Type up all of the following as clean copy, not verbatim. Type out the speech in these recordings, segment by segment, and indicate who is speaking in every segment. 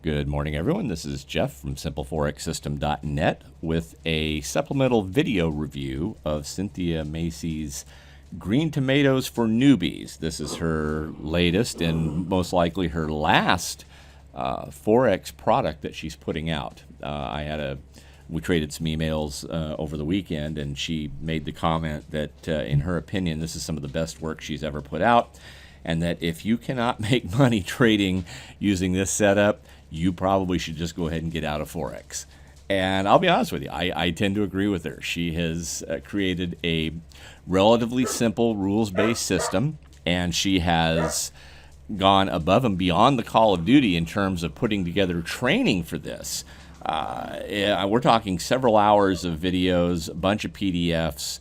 Speaker 1: Good morning, everyone. This is Jeff from SimpleForexSystem.net with a supplemental video review of Cynthia Macy's Green Tomatoes for Newbies. This is her latest and most likely her last Forex product that she's putting out. We traded some emails over the weekend, and she made the comment that, in her opinion, this is some of the best work she's ever put out, and that if you cannot make money trading using this setup, you probably should just go ahead and get out of Forex. And I'll be honest with you, I tend to agree with her. She has created a relatively simple rules-based system, and she has gone above and beyond the call of duty in terms of putting together training for this. We're talking several hours of videos, a bunch of PDFs.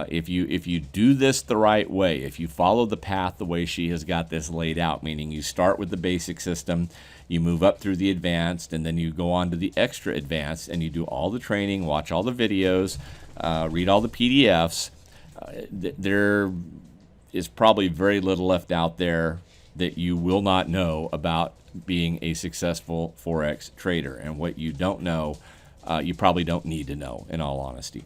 Speaker 1: If you do this the right way, if you follow the path the way she has got this laid out, meaning you start with the basic system, you move up through the advanced, and then you go on to the extra advanced, and you do all the training, watch all the videos, read all the PDFs, there is probably very little left out there that you will not know about being a successful Forex trader. And what you don't know, you probably don't need to know, in all honesty.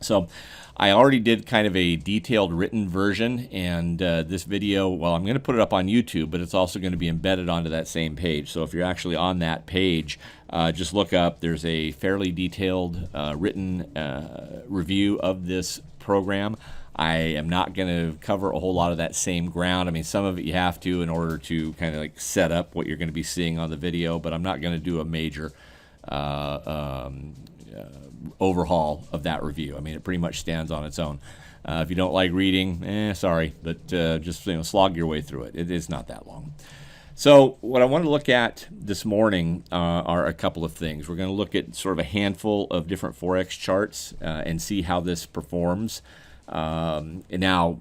Speaker 1: So I already did kind of a detailed written version, and this video, well, I'm going to put it up on YouTube, but it's also going to be embedded onto that same page. So if you're actually on that page, just look up. There's a fairly detailed written review of this program. I am not going to cover a whole lot of that same ground. I mean, some of it you have to in order to kind of like set up what you're going to be seeing on the video, but I'm not going to do a major overhaul of that review. I mean, it pretty much stands on its own. If you don't like reading, sorry, but just slog your way through it. It is not that long. So what I want to look at this morning are a couple of things. We're going to look at sort of a handful of different Forex charts and see how this performs. Now,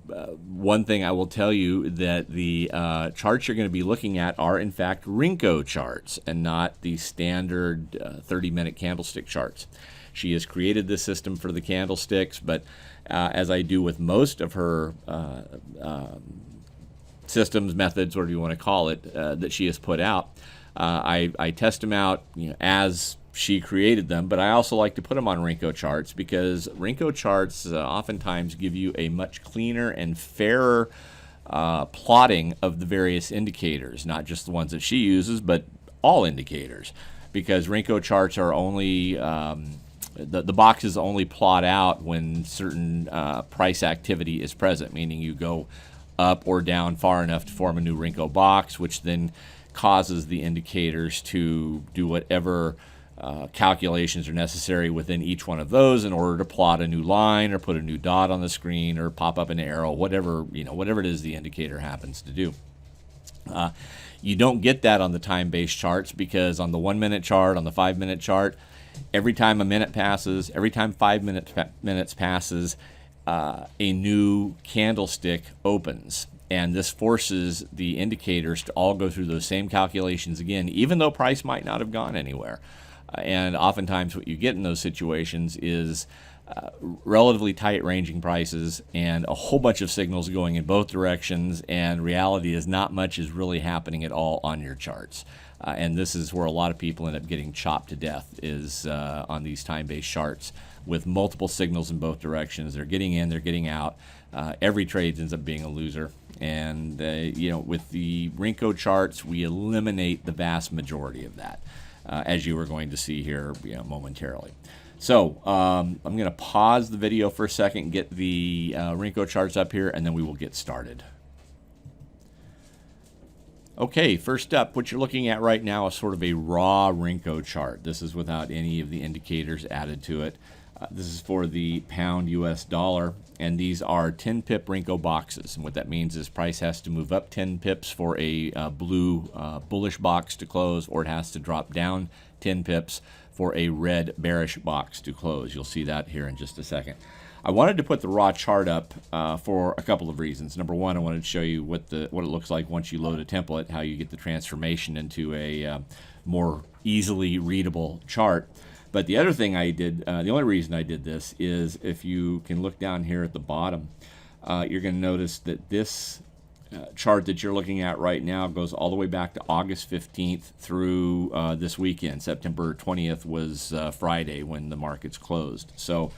Speaker 1: one thing I will tell you that the charts you're going to be looking at are in fact Renko charts and not the standard 30-minute candlestick charts. She has created this system for the candlesticks, but as I do with most of her systems, methods, whatever you want to call it, that she has put out, I test them out as she created them, but I also like to put them on Renko charts because Renko charts oftentimes give you a much cleaner and fairer plotting of the various indicators, not just the ones that she uses, but all indicators, because Renko charts are only the boxes only plot out when certain price activity is present, meaning you go up or down far enough to form a new Renko box, which then causes the indicators to do whatever calculations are necessary within each one of those in order to plot a new line or put a new dot on the screen or pop up an arrow, whatever it is the indicator happens to do. You don't get that on the time-based charts because on the 1-minute chart, on the 5-minute chart, every time a minute passes, every time 5 minutes passes, a new candlestick opens. And this forces the indicators to all go through those same calculations again, even though price might not have gone anywhere. And oftentimes what you get in those situations is relatively tight ranging prices and a whole bunch of signals going in both directions, and reality is not much is really happening at all on your charts. And this is where a lot of people end up getting chopped to death, is on these time-based charts with multiple signals in both directions. They're getting in, they're getting out. Every trade ends up being a loser. And with the Renko charts, we eliminate the vast majority of that, as you are going to see here momentarily. So I'm going to pause the video for a second, get the Renko charts up here, and then we will get started. Okay, first up, what you're looking at right now is sort of a raw Renko chart. This is without any of the indicators added to it. This is for the pound US dollar, and these are 10 pip Renko boxes. And what that means is price has to move up 10 pips for a blue bullish box to close, or it has to drop down 10 pips for a red bearish box to close. You'll see that here in just a second. I wanted to put the raw chart up for a couple of reasons. Number one, I wanted to show you what it looks like once you load a template, how you get the transformation into a more easily readable chart. But the other thing I did, the only reason I did this is if you can look down here at the bottom, you're going to notice that this chart that you're looking at right now goes all the way back to August 15th through this weekend. September 20th was Friday when the markets closed. So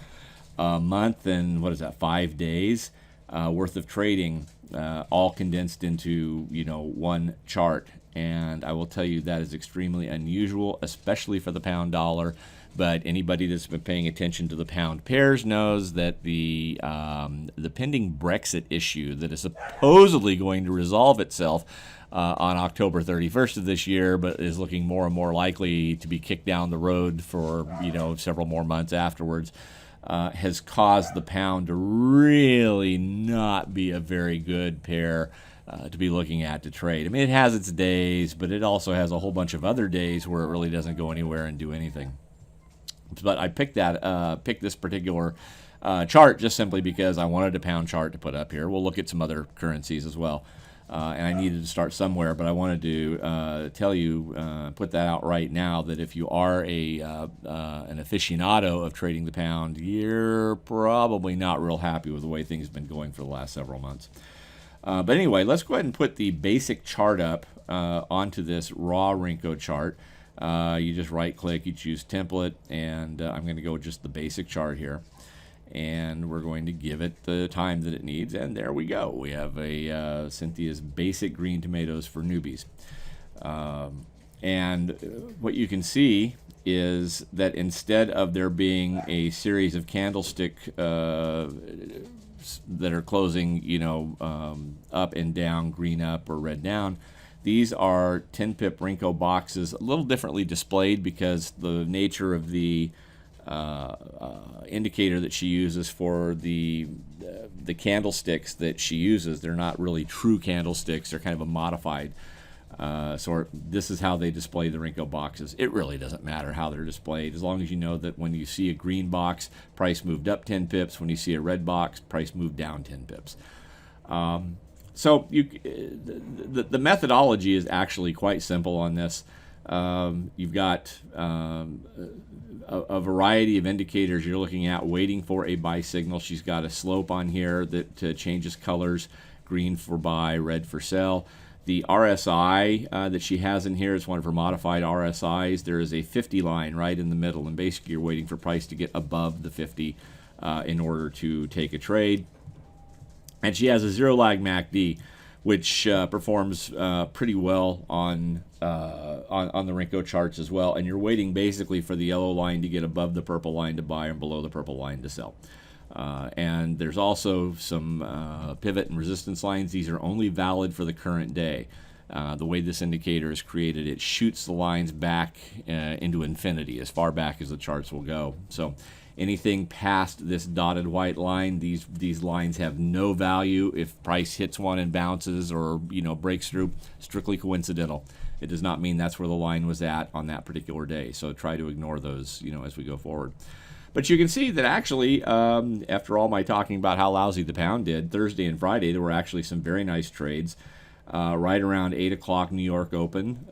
Speaker 1: a month and, 5 days worth of trading, all condensed into, one chart. And I will tell you that is extremely unusual, especially for the pound dollar. But anybody that's been paying attention to the pound pairs knows that the pending Brexit issue that is supposedly going to resolve itself on October 31st of this year, but is looking more and more likely to be kicked down the road for several more months afterwards, has caused the pound to really not be a very good pair to be looking at to trade. I mean, it has its days, but it also has a whole bunch of other days where it really doesn't go anywhere and do anything. But I picked this particular chart just simply because I wanted a pound chart to put up here. We'll look at some other currencies as well. And I needed to start somewhere, but I wanted to tell you, put that out right now, that if you are an aficionado of trading the pound, you're probably not real happy with the way things have been going for the last several months. But anyway, let's go ahead and put the basic chart up onto this raw Renko chart. You just right-click, you choose template, and I'm going to go with just the basic chart here. And we're going to give it the time that it needs, and there we go. We have a Cynthia's basic green tomatoes for newbies. And what you can see is that instead of there being a series of candlestick that are closing, up and down, green up or red down, these are 10 pip Renko boxes, a little differently displayed because the nature of the indicator that she uses for the candlesticks that she uses, they're not really true candlesticks. They're kind of a modified sort. This is how they display the Renko boxes. It really doesn't matter how they're displayed, as long as you know that when you see a green box, price moved up 10 pips. When you see a red box, price moved down 10 pips. So the methodology is actually quite simple on this. You've got a variety of indicators you're looking at, waiting for a buy signal. She's got a slope on here that changes colors, green for buy, red for sell. The RSI that she has in here is one of her modified RSIs. There is a 50 line right in the middle, and basically you're waiting for price to get above the 50 in order to take a trade. And she has a zero lag MACD, which performs pretty well on the Renko charts as well. And you're waiting basically for the yellow line to get above the purple line to buy and below the purple line to sell. And there's also some pivot and resistance lines. These are only valid for the current day. The way this indicator is created, it shoots the lines back into infinity, as far back as the charts will go. So anything past this dotted white line, these lines have no value. If price hits one and bounces or breaks through, strictly coincidental. It does not mean that's where the line was at on that particular day. So try to ignore those as we go forward. But you can see that actually, after all my talking about how lousy the pound did, Thursday and Friday there were actually some very nice trades. Right around 8 o'clock New York open,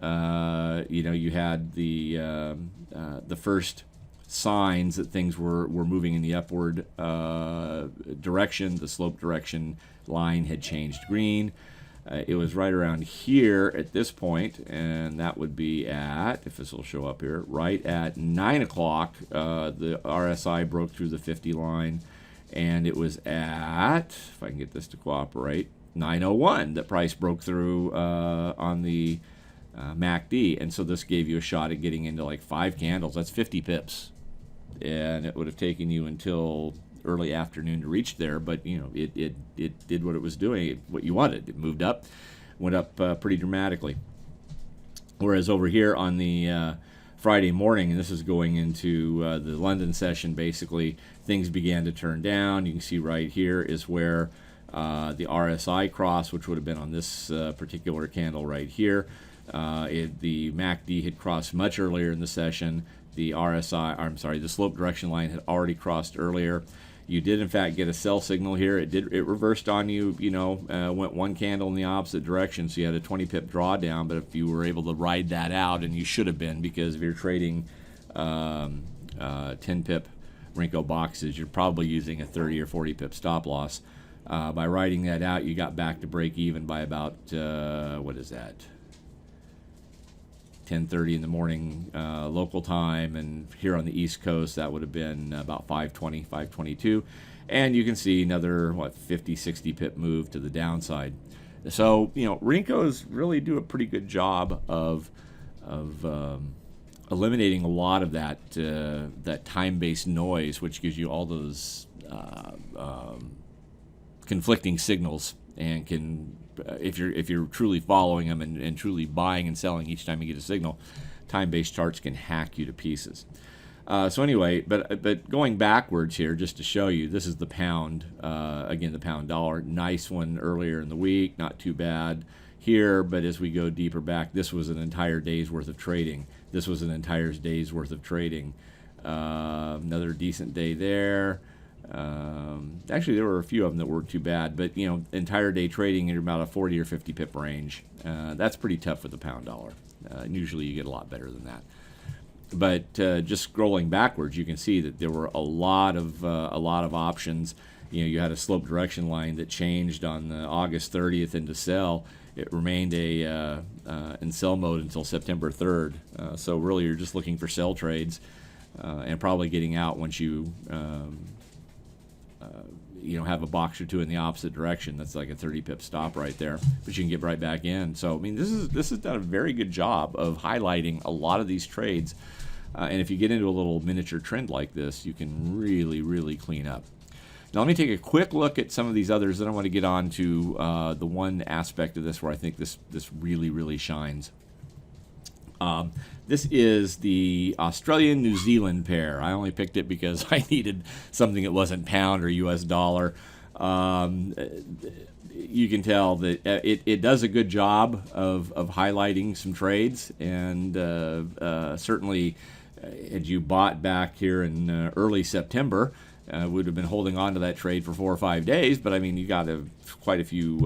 Speaker 1: you had the first signs that things were moving in the upward direction. The slope direction line had changed green. It was right around here at this point, and that would be at, if this will show up here, right at 9 o'clock, the RSI broke through the 50 line, and it was at, if I can get this to cooperate, 9:01 that price broke through on the MACD, and so this gave you a shot at getting into like 5 candles. That's 50 pips, and it would have taken you until early afternoon to reach there, but it did what it was doing, what you wanted. It moved up, went up pretty dramatically. Whereas over here on the Friday morning, and this is going into the London session, basically things began to turn down. You can see right here is where the RSI cross, which would have been on this particular candle right here. The MACD had crossed much earlier in the session. The the slope direction line had already crossed earlier. You did in fact get a sell signal here. It reversed on you, went one candle in the opposite direction, so you had a 20 pip drawdown. But if you were able to ride that out, and you should have been, because if you're trading 10 pip Renko boxes, you're probably using a 30 or 40 pip stop loss. By writing that out, you got back to break even by about, what is that, 10:30 in the morning local time, and here on the East Coast that would have been about 5:20, 5:22, and you can see another 50, 60 pip move to the downside. So Renko's really do a pretty good job of eliminating a lot of that time-based noise, which gives you all those conflicting signals, and can, if you're truly following them and truly buying and selling each time you get a signal, time-based charts can hack you to pieces. So anyway, but going backwards here, just to show you, this is the pound. Again, the pound dollar. Nice one earlier in the week, not too bad here, but as we go deeper back, this was an entire day's worth of trading. This was an entire day's worth of trading. Another decent day there. Actually, there were a few of them that weren't too bad, but entire day trading in about a 40 or 50 pip range. That's pretty tough with the pound dollar. Usually, you get a lot better than that. But just scrolling backwards, you can see that there were a lot of options. You had a slope direction line that changed on August 30th into sell. It remained in sell mode until September 3rd. So really, you're just looking for sell trades, and probably getting out once you have a box or two in the opposite direction. That's like a 30 pip stop right there, but you can get right back in. So I mean, this has done a very good job of highlighting a lot of these trades, and if you get into a little miniature trend like this, you can really clean up. Now let me take a quick look at some of these others. Then I want to get on to the one aspect of this where I think this really shines. This is the Australian-New Zealand pair. I only picked it because I needed something that wasn't pound or US dollar. You can tell that it does a good job of highlighting some trades, and certainly had you bought back here in early September, would have been holding on to that trade for 4 or 5 days. But I mean, you got quite a few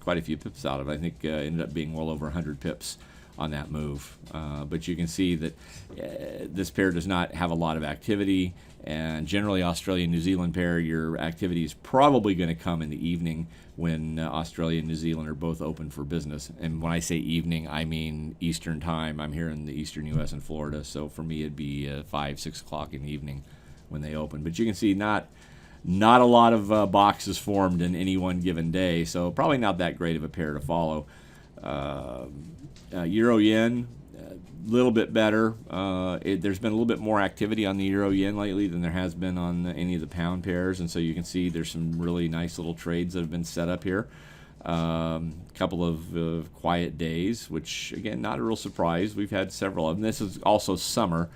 Speaker 1: pips out of it. I think ended up being well over 100 pips on that move. But you can see that this pair does not have a lot of activity, and generally Australia-New Zealand pair, your activity is probably going to come in the evening when Australia and New Zealand are both open for business. And when I say evening, I mean Eastern time. I'm here in the Eastern U.S. and Florida, so for me it'd be 5, 6 o'clock in the evening when they open. But you can see not a lot of boxes formed in any one given day, so probably not that great of a pair to follow. Euro yen, a little bit better. There's been a little bit more activity on the euro yen lately than there has been on any of the pound pairs, and so you can see there's some really nice little trades that have been set up here. Couple of quiet days, which again, not a real surprise. We've had several of them. This is also summer,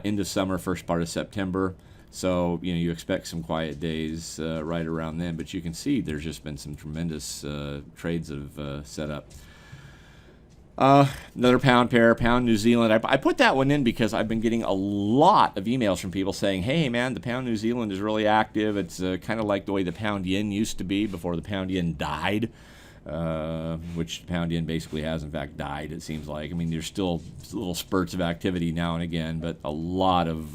Speaker 1: into summer, first part of September. So you expect some quiet days right around then, but you can see there's just been some tremendous trades that have set up. Another pound pair, pound New Zealand. I put that one in because I've been getting a lot of emails from people saying, hey man, the pound New Zealand is really active. It's kind of like the way the pound yen used to be before the pound yen died, which the pound yen basically has in fact died, it seems like. I mean, there's still little spurts of activity now and again, but a lot of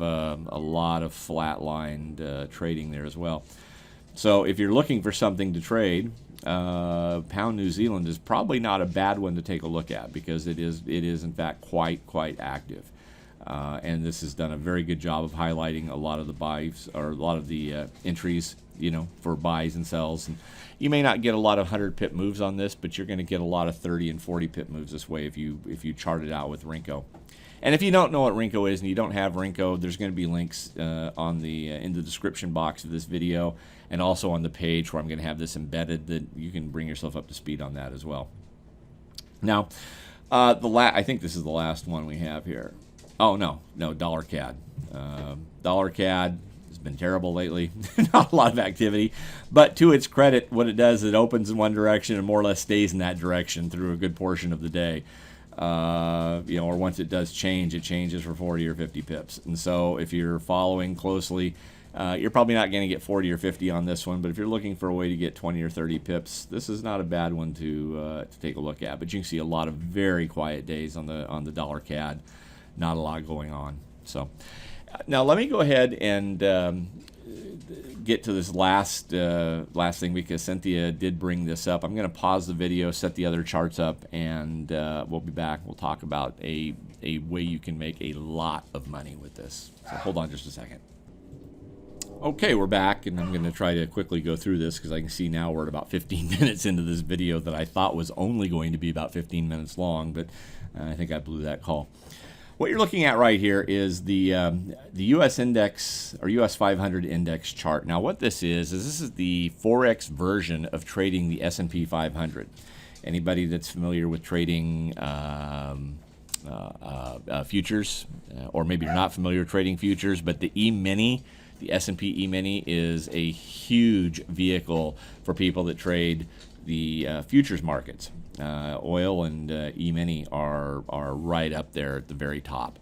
Speaker 1: flatlined trading there as well. So if you're looking for something to trade, pound New Zealand is probably not a bad one to take a look at, because it is in fact quite active, and this has done a very good job of highlighting a lot of the buys, or a lot of the entries, for buys and sells. And you may not get a lot of 100 pip moves on this, but you're going to get a lot of 30 and 40 pip moves this way if you chart it out with Renko. And if you don't know what Renko is and you don't have Renko, there's going to be links in the description box of this video, and also on the page where I'm going to have this embedded, that you can bring yourself up to speed on that as well. Now, I think this is the last one we have here. Oh, no, dollar CAD. Dollar CAD has been terrible lately. Not a lot of activity, but to its credit, what it does, it opens in one direction and more or less stays in that direction through a good portion of the day. Or once it does change, it changes for 40 or 50 pips. And so if you're following closely, you're probably not going to get 40 or 50 on this one, but if you're looking for a way to get 20 or 30 pips, this is not a bad one to take a look at. But you can see a lot of very quiet days on the dollar CAD. Not a lot going on. So now let me go ahead and get to this last thing because Cynthia did bring this up. I'm going to pause the video, set the other charts up, and we'll be back. We'll talk about a way you can make a lot of money with this. So hold on just a second. Okay, we're back, and I'm going to try to quickly go through this because I can see now we're at about 15 minutes into this video that I thought was only going to be about 15 minutes long, but I think I blew that call. What you're looking at right here is the U.S. index or U.S. 500 index chart. Now, what this is this is the Forex version of trading the S&P 500. Anybody that's familiar with trading futures, or maybe you're not familiar with trading futures, but the E-mini, the S&P E-mini is a huge vehicle for people that trade the futures markets. Oil and E-mini are right up there at the very top.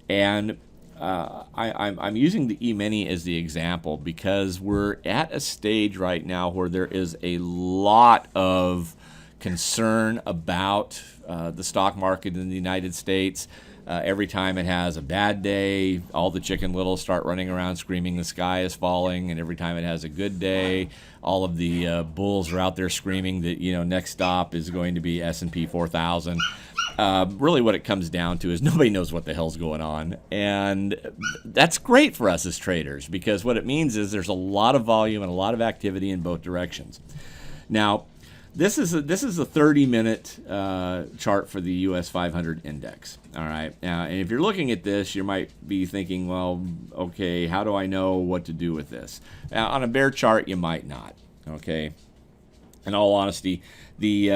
Speaker 1: And I'm using the E-mini as the example because we're at a stage right now where there is a lot of concern about the stock market in the United States. Every time it has a bad day, all the Chicken Littles start running around screaming the sky is falling, and every time it has a good day, all of the bulls are out there screaming that next stop is going to be S&P 4000. Really what it comes down to is nobody knows what the hell's going on, and that's great for us as traders because what it means is there's a lot of volume and a lot of activity in both directions. Now, this is a 30-minute chart for the U.S. 500 index. All right, and if you're looking at this, you might be thinking, well, okay, how do I know what to do with this? Now, on a bear chart, you might not. Okay, in all honesty, the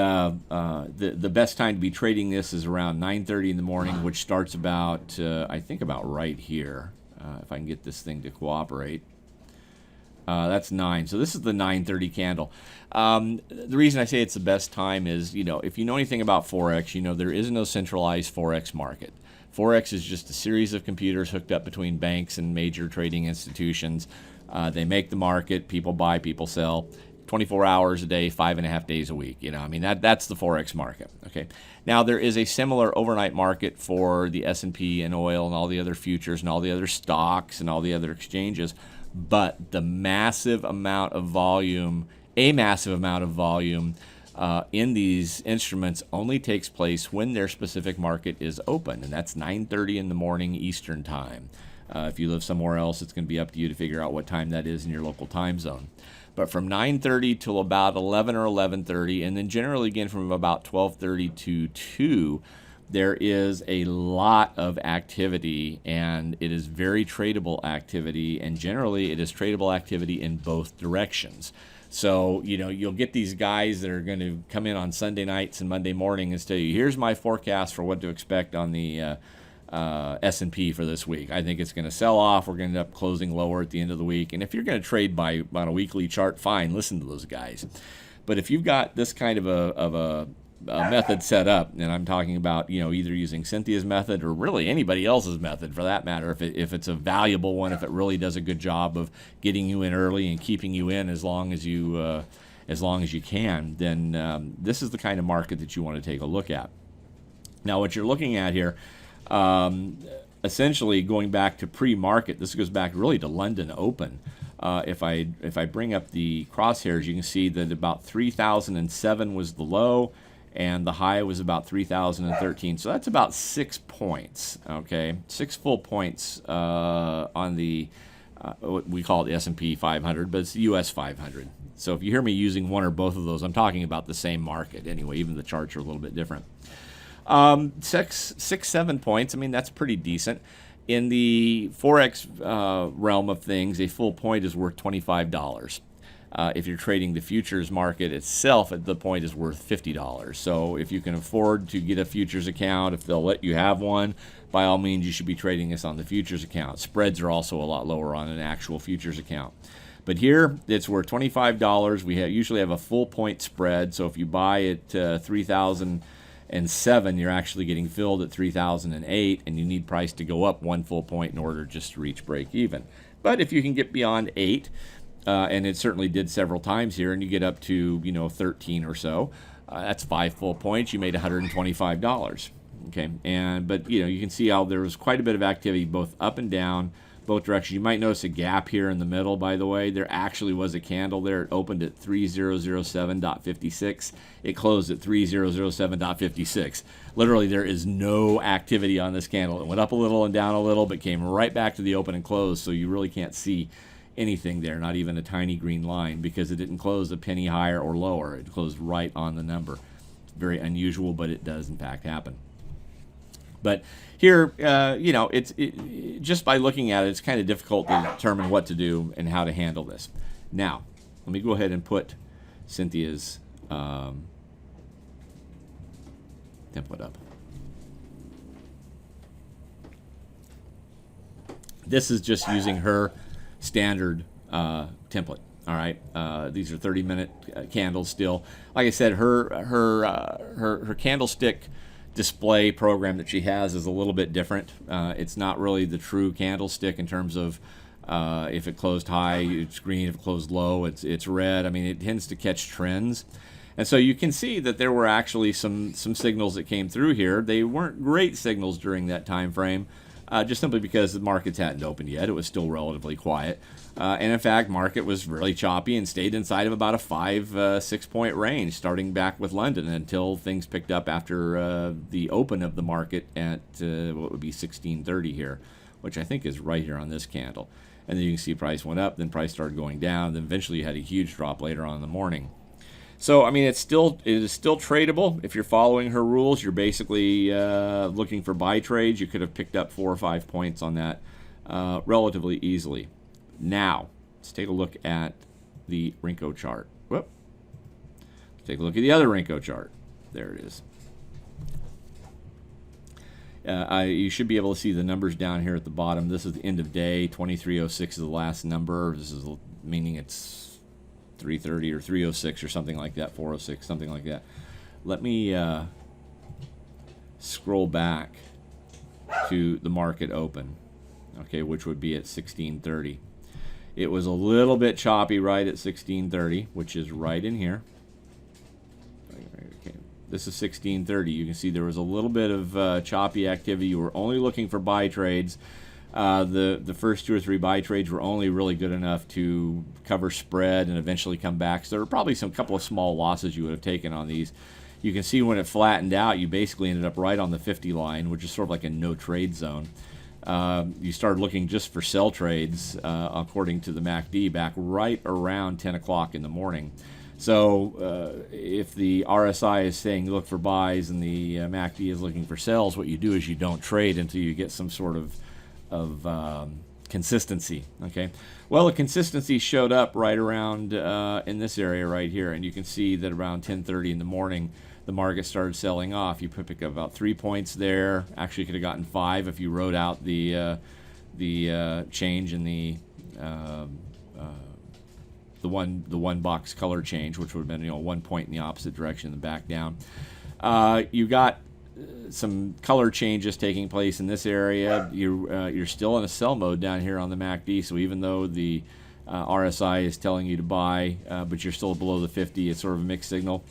Speaker 1: best time to be trading this is around 9:30 in the morning, which starts about I think about right here. If I can get this thing to cooperate. That's 9. So this is the 9:30 candle. The reason I say it's the best time is, if you know anything about Forex, there is no centralized Forex market. Forex is just a series of computers hooked up between banks and major trading institutions. They make the market. People buy, people sell. 24 hours a day, 5.5 days a week. That's the Forex market. Okay. Now, there is a similar overnight market for the S&P and oil and all the other futures and all the other stocks and all the other exchanges. But the massive amount of volume, in these instruments only takes place when their specific market is open, and that's 9:30 in the morning Eastern time. If you live somewhere else, it's going to be up to you to figure out what time that is in your local time zone. But from 9:30 till about 11 or 11:30, and then generally again from about 12:30 to 2, there is a lot of activity, and it is very tradable activity, and generally it is tradable activity in both directions. So, you'll get these guys that are going to come in on Sunday nights and Monday morning and tell you, here's my forecast for what to expect on the S&P for this week. I think it's going to sell off. We're going to end up closing lower at the end of the week. And if you're going to trade on a weekly chart, fine, listen to those guys. But if you've got this kind of a method set up, and I'm talking about either using Cynthia's method or really anybody else's method for that matter, if it's a valuable one, if it really does a good job of getting you in early and keeping you in as long as you can, then this is the kind of market that you want to take a look at. Now, what you're looking at here, essentially going back to pre-market, this goes back really to London Open. If I bring up the crosshairs, you can see that about 3007 was the low, and the high was about 3013. So that's about 6 points. Okay, 6 full points on the what we call the S&P 500, but it's the US 500. So if you hear me using one or both of those, I'm talking about the same market anyway. Even the charts are a little bit different. 7 points. I mean, that's pretty decent. In the Forex realm of things, a full point is worth $25. If you're trading the futures market itself, the point is worth $50. So if you can afford to get a futures account, if they'll let you have one, by all means, you should be trading this on the futures account. Spreads are also a lot lower on an actual futures account. But here, it's worth $25. We usually have a full point spread. So if you buy at 3,007, you're actually getting filled at 3,008, and you need price to go up 1 full point in order just to reach break even. But if you can get beyond 8, and it certainly did several times here, and you get up to 13 or so, that's 5 full points. You made $125. Okay, but you can see how there was quite a bit of activity both up and down, both directions. You might notice a gap here in the middle, by the way. There actually was a candle there. It opened at 3007.56. It closed at 3007.56. Literally, there is no activity on this candle. It went up a little and down a little, but came right back to the open and close, so you really can't see anything there, not even a tiny green line, because it didn't close a penny higher or lower. It closed right on the number. Very unusual, but it does in fact happen. But here, it's just by looking at it, it's kind of difficult to determine what to do and how to handle this. Now, let me go ahead and put Cynthia's template up. This is just using her standard template. All right, these are 30-minute candles still. Like I said, her candlestick display program that she has is a little bit different. It's not really the true candlestick in terms of if it closed high, it's green. If it closed low, it's red. I mean, it tends to catch trends. And so you can see that there were actually some signals that came through here. They weren't great signals during that time frame, just simply because the markets hadn't opened yet. It was still relatively quiet. And in fact, market was really choppy and stayed inside of about a 5-6 point range, starting back with London until things picked up after the open of the market at what would be 1630 here, which I think is right here on this candle. And then you can see price went up, then price started going down, then eventually you had a huge drop later on in the morning. So, I mean, it is still tradable. If you're following her rules, you're basically looking for buy trades. You could have picked up 4 or 5 points on that relatively easily. Now, let's take a look at the Renko chart. Whoop. Let's take a look at the other Renko chart. There it is. You should be able to see the numbers down here at the bottom. This is the end of day. 2306 is the last number. This is meaning it's 330 or 306 or something like that, 406, something like that. Let me scroll back to the market open, okay, which would be at 1630. It was a little bit choppy right at 1630, which is right in here. Okay. This is 1630. You can see there was a little bit of choppy activity. You were only looking for buy trades. The first 2 or 3 buy trades were only really good enough to cover spread and eventually come back. So there were probably some couple of small losses you would have taken on these. You can see when it flattened out, you basically ended up right on the 50 line, which is sort of like a no trade zone. You started looking just for sell trades, according to the MACD, back right around 10 o'clock in the morning. So if the RSI is saying look for buys and the MACD is looking for sells, what you do is you don't trade until you get some sort of consistency. Okay. Well, the consistency showed up right around in this area right here, and you can see that around 10:30 in the morning, the market started selling off. You pick up about 3 points there. Actually, could have gotten 5 if you wrote out the change in the one box color change, which would have been 1 point in the opposite direction and back down. You got some color changes taking place in this area. You're still in a sell mode down here on the MACD. So even though the RSI is telling you to buy, but you're still below the 50, it's sort of a mixed signal.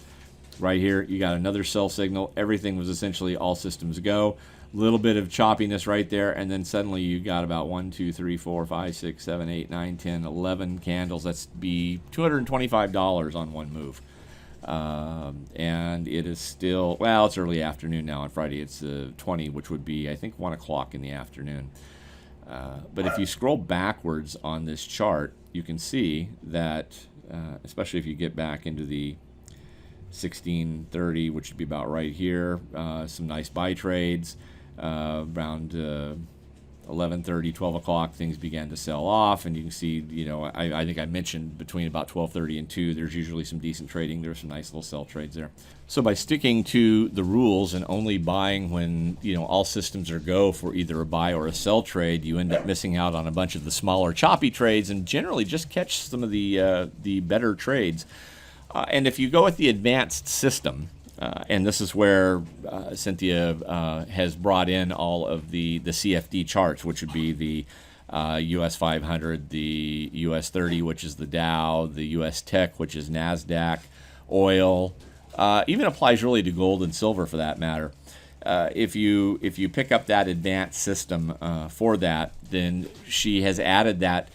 Speaker 1: Right here, you got another sell signal. Everything was essentially all systems go. A little bit of choppiness right there, and then suddenly you got about 1, 2, 3, 4, 5, 6, 7, 8, 9, 10, 11 candles. That's be $225 on one move. And it is still, well, it's early afternoon now on Friday. It's 20, which would be, I think, 1 o'clock in the afternoon. But if you scroll backwards on this chart, you can see that, especially if you get back into the 1630, which would be about right here, some nice buy trades. Around 11:30, 12 o'clock, things began to sell off, and you can see, I think I mentioned between about 12:30 and 2, there's usually some decent trading. There's some nice little sell trades there. So by sticking to the rules and only buying when, all systems are go for either a buy or a sell trade, you end up missing out on a bunch of the smaller choppy trades and generally just catch some of the better trades. And if you go with the advanced system, and this is where Cynthia has brought in all of the CFD charts, which would be the US 500, the US 30, which is the Dow, the US Tech, which is NASDAQ, oil, even applies really to gold and silver for that matter. if you pick up that advanced system for that, then she has added that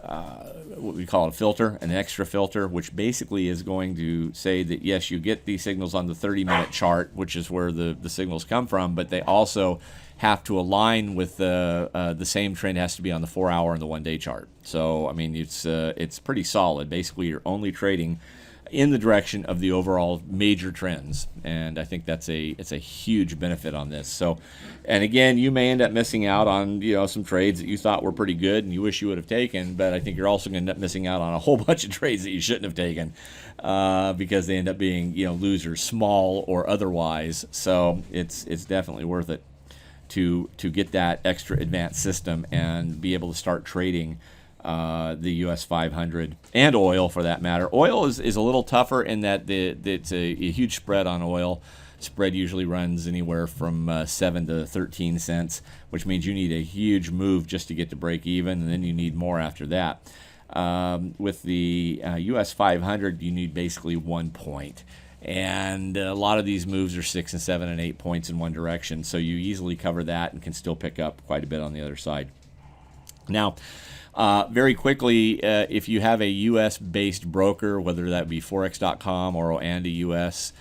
Speaker 1: what we call a filter, an extra filter, which basically is going to say that yes, you get these signals on the 30-minute chart, which is where the signals come from, but they also have to align with the same trend has to be on the 4-hour and the 1-day chart. So I mean, it's pretty solid. Basically, you're only trading in the direction of the overall major trends, and I think it's a huge benefit on this. So, and again, you may end up missing out on some trades that you thought were pretty good and you wish you would have taken, but I think you're also going to end up missing out on a whole bunch of trades that you shouldn't have taken because they end up being losers, small or otherwise. So it's definitely worth it to get that extra advanced system and be able to start trading the US 500 and oil for that matter. Oil is a little tougher in that it's a huge spread on oil. Spread usually runs anywhere from 7 to 13 cents, which means you need a huge move just to get to break even, and then you need more after that. With the US 500, you need basically 1 point. And a lot of these moves are 6 and 7 and 8 points in one direction, so you easily cover that and can still pick up quite a bit on the other side. Now, very quickly, if you have a U.S.-based broker, whether that be Forex.com or Anda US,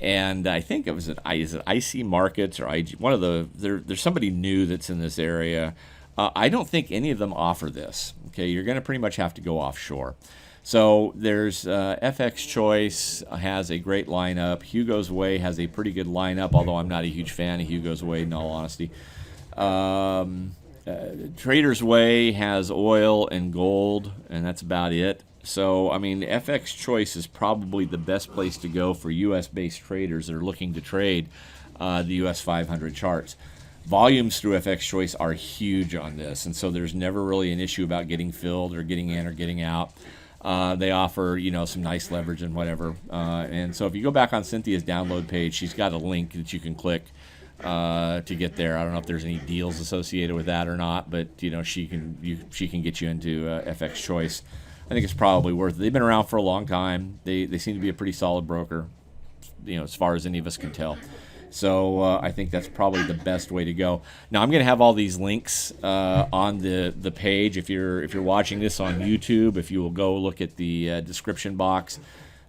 Speaker 1: and I think is it IC Markets or IG, one of there's somebody new that's in this area. I don't think any of them offer this. Okay, you're going to pretty much have to go offshore. So there's FX Choice has a great lineup. Hugo's Way has a pretty good lineup, although I'm not a huge fan of Hugo's Way in all honesty. Trader's Way has oil and gold, and that's about it. So, I mean, FX Choice is probably the best place to go for U.S.-based traders that are looking to trade the U.S. 500 charts. Volumes through FX Choice are huge on this, and so there's never really an issue about getting filled or getting in or getting out. They offer, some nice leverage and whatever. And so if you go back on Cynthia's download page, she's got a link that you can click to get there. I don't know if there's any deals associated with that or not, but she can get you into FX Choice. I think it's probably worth it. They've been around for a long time. They seem to be a pretty solid broker, as far as any of us can tell. So I think that's probably the best way to go. Now I'm going to have all these links on the page. If you're watching this on YouTube, if you will go look at the description box,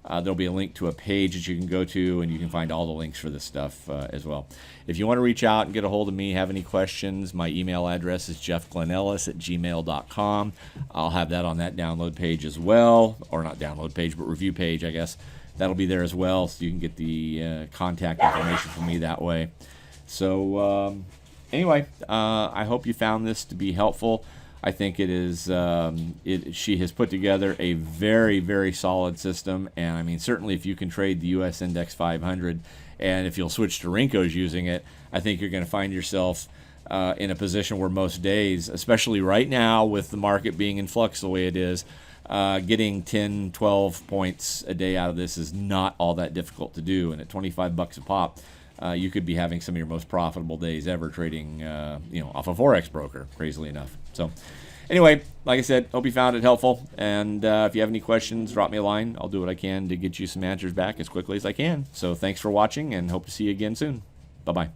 Speaker 1: there'll be a link to a page that you can go to, and you can find all the links for this stuff as well. If you want to reach out and get a hold of me, have any questions, my email address is jeffglenellis@gmail.com. I'll have that on that download page as well, or not download page, but review page, I guess. That'll be there as well, so you can get the contact information from me that way. So anyway, I hope you found this to be helpful. I think it is. She has put together a very, very solid system, and I mean, certainly if you can trade the U.S. Index 500, and if you'll switch to Renko's using it, I think you're going to find yourself in a position where most days, especially right now with the market being in flux the way it is, getting 10, 12 points a day out of this is not all that difficult to do. And at $25 a pop, you could be having some of your most profitable days ever trading, off a Forex broker, crazily enough. So anyway, like I said, hope you found it helpful. And if you have any questions, drop me a line. I'll do what I can to get you some answers back as quickly as I can. So thanks for watching, and hope to see you again soon. Bye-bye.